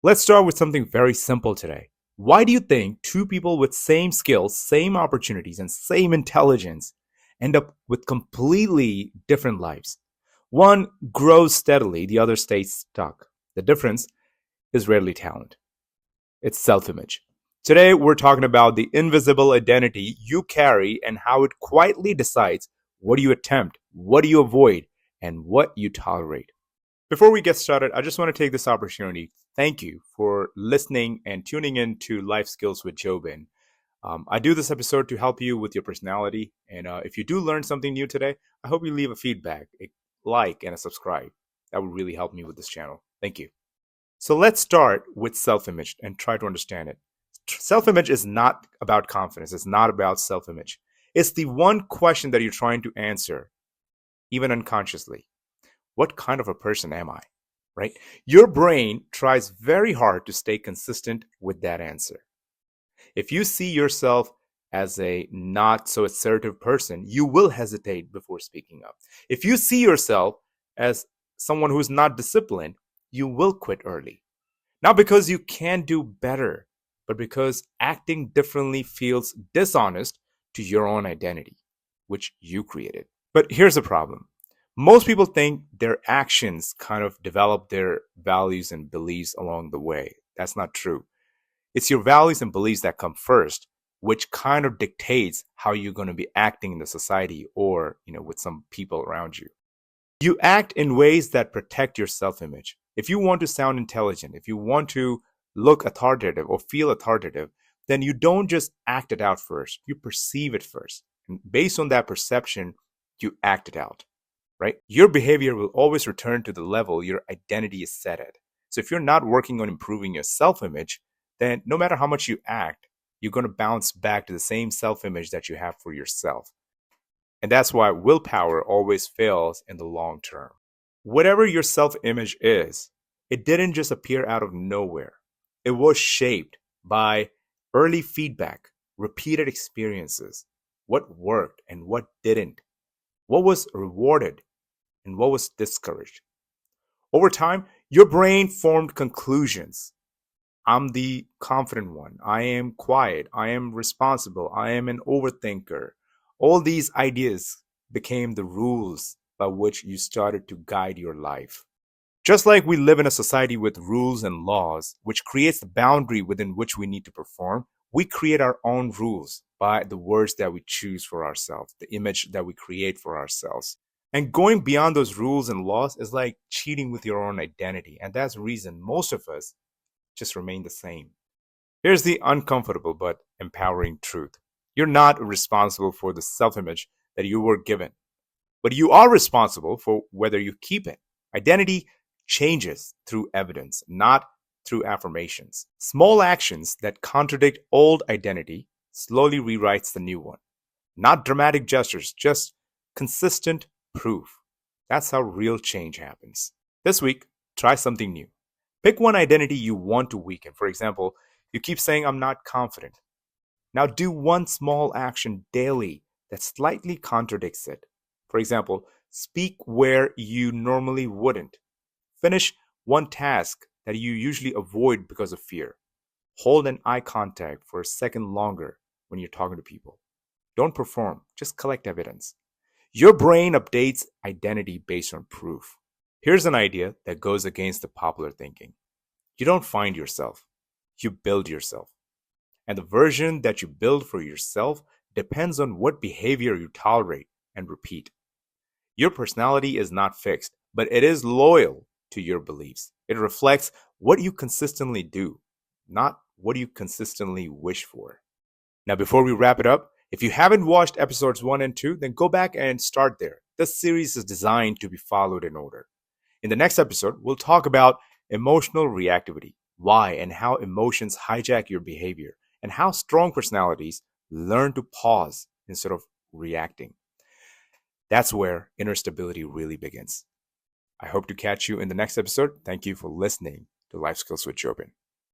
Let's start with something very simple today. Why do you think two people with same skills, same opportunities, and same intelligence end up with completely different lives? One grows steadily, the other stays stuck. The difference is rarely talent, it's self image. Today, we're talking about the invisible identity you carry and how it quietly decides what you attempt, what you avoid, and what you tolerate. Before we get started, I just want to take this opportunity. Thank you for listening and tuning in to Life Skills with Jobin. I do this episode to help you with your personality. And if you do learn something new today, I hope you leave a feedback, a like, and a subscribe. That would really help me with this channel. Thank you. So let's start with self image and try to understand it. Self image is not about confidence, it's not about self image. It's the one question that you're trying to answer, even unconsciously. What kind of a person am I? Right? Your brain tries very hard to stay consistent with that answer. If you see yourself as a not so assertive person, you will hesitate before speaking up. If you see yourself as someone who's not disciplined, you will quit early. Not because you can do better, but because acting differently feels dishonest to your own identity, which you created. But here's the problem. Most people think their actions kind of develop their values and beliefs along the way. That's not true. It's your values and beliefs that come first, which kind of dictates how you're going to be acting in the society or, with some people around you. You act in ways that protect your self-image. If you want to sound intelligent, if you want to look authoritative or feel authoritative, then you don't just act it out first. You perceive it first. And based on that perception, you act it out. Right? Your behavior will always return to the level your identity is set at. So if you're not working on improving your self-image, then no matter how much you act, you're going to bounce back to the same self-image that you have for yourself. And that's why willpower always fails in the long term. Whatever your self-image is, it didn't just appear out of nowhere. It was shaped by early feedback, repeated experiences, what worked and what didn't, what was rewarded and what was discouraged. Over time, your brain formed conclusions. I'm the confident one. I am quiet. I am responsible. I am an overthinker. All these ideas became the rules by which you started to guide your life. Just like we live in a society with rules and laws, which creates the boundary within which we need to perform, we create our own rules by the words that we choose for ourselves, the image that we create for ourselves. And going beyond those rules and laws is like cheating with your own identity. And that's the reason most of us just remain the same. Here's the uncomfortable but empowering truth. You're not responsible for the self-image that you were given, but you are responsible for whether you keep it. Identity changes through evidence, not through affirmations. Small actions that contradict old identity slowly rewrites the new one. Not dramatic gestures, just consistent proof. That's how real change happens. This week, try something new. Pick one identity you want to weaken. For example, you keep saying, I'm not confident. Now do one small action daily that slightly contradicts it. For example, speak where you normally wouldn't. Finish one task that you usually avoid because of fear. Hold an eye contact for a second longer when you're talking to people. Don't perform, just collect evidence. Your brain updates identity based on proof. Here's an idea that goes against the popular thinking. You don't find yourself, you build yourself. And the version that you build for yourself depends on what behavior you tolerate and repeat. Your personality is not fixed, but it is loyal to your beliefs. It reflects what you consistently do, not what you consistently wish for. Now, before we wrap it up, if you haven't watched episodes 1 and 2, then go back and start there. This series is designed to be followed in order. In the next episode, we'll talk about emotional reactivity, why and how emotions hijack your behavior, and how strong personalities learn to pause instead of reacting. That's where inner stability really begins. I hope to catch you in the next episode. Thank you for listening to Life Skills with Jobin.